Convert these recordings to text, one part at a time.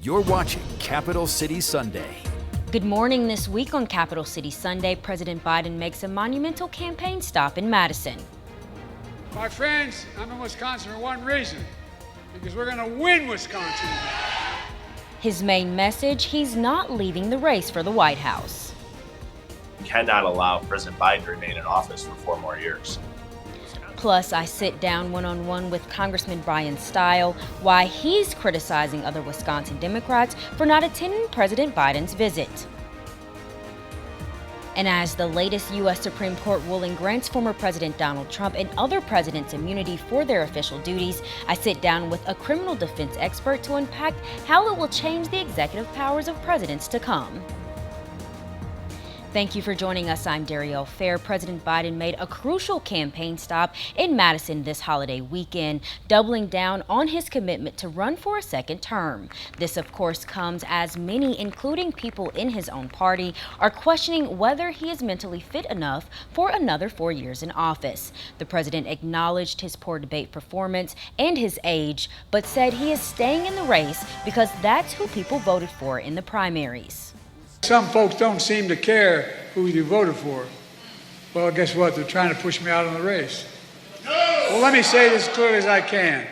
You're watching Capital City Sunday. Good morning. This week on Capital City Sunday, President Biden makes a monumental campaign stop in Madison. My friends, I'm in Wisconsin for one reason, because we're going to win Wisconsin. His main message, he's not leaving the race for the White House. We cannot allow President Biden to remain in office for 4 more years. Plus, I sit down one-on-one with Congressman Brian Stile, why he's criticizing other Wisconsin Democrats for not attending President Biden's visit. And as the latest U.S. Supreme Court ruling grants former President Donald Trump and other presidents immunity for their official duties, I sit down with a criminal defense expert to unpack how it will change the executive powers of presidents to come. Thank you for joining us. I'm Darielle Fair. President Biden made a crucial campaign stop in Madison this holiday weekend, doubling down on his commitment to run for a second term. This, of course, comes as many, including people in his own party, are questioning whether he is mentally fit enough for another 4 years in office. The president acknowledged his poor debate performance and his age, but said he is staying in the race because that's who people voted for in the primaries. Some folks don't seem to care who you voted for. Well, guess what? They're trying to push me out of the race. No! Well, let me say this as clearly as I can.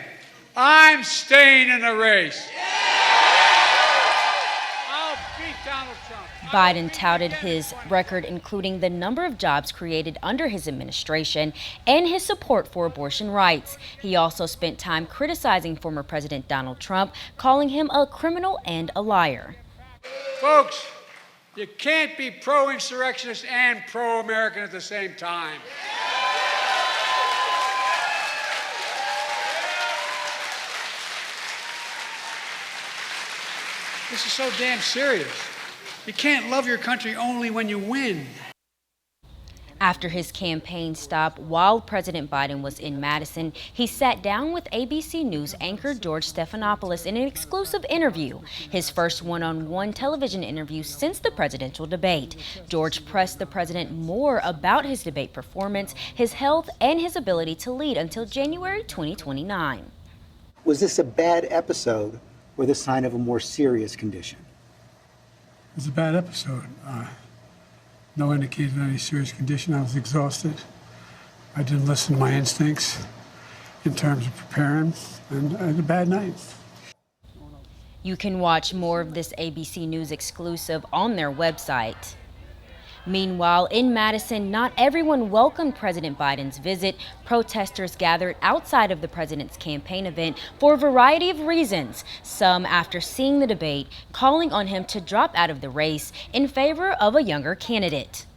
I'm staying in the race. I'll beat Donald Trump. Biden touted his record, including the number of jobs created under his administration and his support for abortion rights. He also spent time criticizing former President Donald Trump, calling him a criminal and a liar. Folks, you can't be pro-insurrectionist and pro-American at the same time. This is so damn serious. You can't love your country only when you win. After his campaign stop, while President Biden was in Madison, he sat down with ABC News anchor George Stephanopoulos in an exclusive interview, his first one-on-one television interview since the presidential debate. George pressed the president more about his debate performance, his health, and his ability to lead until January 2029. Was this a bad episode or the sign of a more serious condition? It was a bad episode. No indication of any serious condition. I was exhausted. I didn't listen to my instincts in terms of preparing, and I had a bad night. You can watch more of this ABC News exclusive on their website. Meanwhile, in Madison, not everyone welcomed President Biden's visit. Protesters gathered outside of the president's campaign event for a variety of reasons, some after seeing the debate, calling on him to drop out of the race in favor of a younger candidate.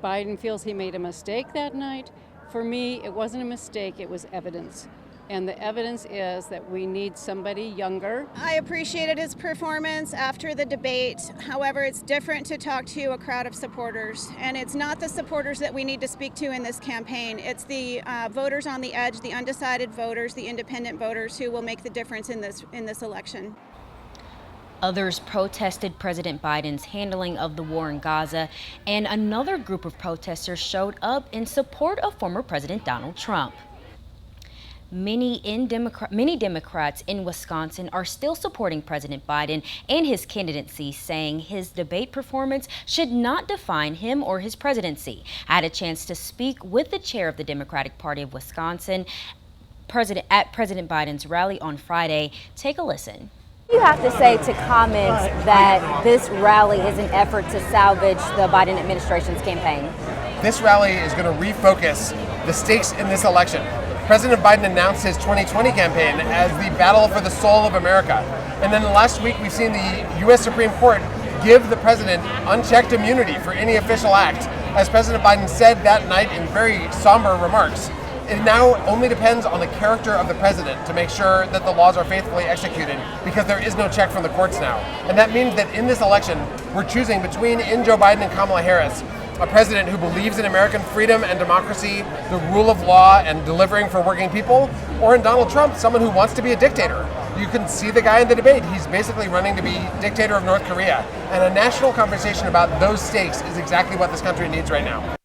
Biden feels he made a mistake that night. For me, it wasn't a mistake, it was evidence. And the evidence is that we need somebody younger. I appreciated his performance after the debate. However, it's different to talk to a crowd of supporters. And it's not the supporters that we need to speak to in this campaign. It's the voters on the edge, the undecided voters, the independent voters who will make the difference in this election. Others protested President Biden's handling of the war in Gaza, and another group of protesters showed up in support of former President Donald Trump. Many Democrats in Wisconsin are still supporting President Biden and his candidacy, saying his debate performance should not define him or his presidency. I had a chance to speak with the chair of the Democratic Party of Wisconsin at President Biden's rally on Friday. Take a listen. You have to say to comments that this rally is an effort to salvage the Biden administration's campaign? This rally is going to refocus the stakes in this election. President Biden announced his 2020 campaign as the battle for the soul of America. And then last week we've seen the U.S. Supreme Court give the president unchecked immunity for any official act. As President Biden said that night in very somber remarks, it now only depends on the character of the president to make sure that the laws are faithfully executed, because there is no check from the courts now. And that means that in this election, we're choosing between Joe Biden and Kamala Harris, a president who believes in American freedom and democracy, the rule of law, and delivering for working people, or in Donald Trump, someone who wants to be a dictator. You can see the guy in the debate. He's basically running to be dictator of North Korea. And a national conversation about those stakes is exactly what this country needs right now.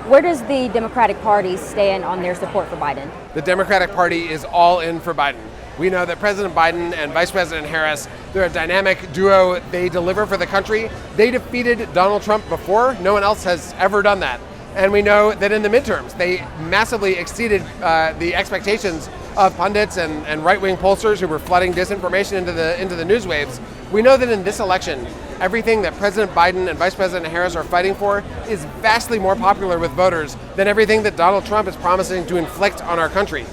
Where does the Democratic Party stand on their support for Biden? The Democratic Party is all in for Biden. We know that President Biden and Vice President Harris, they're a dynamic duo. They deliver for the country. They defeated Donald Trump before. No one else has ever done that. And we know that in the midterms, they massively exceeded the expectations of pundits and right-wing pollsters who were flooding disinformation into the news waves. We know that in this election, everything that President Biden and Vice President Harris are fighting for is vastly more popular with voters than everything that Donald Trump is promising to inflict on our country.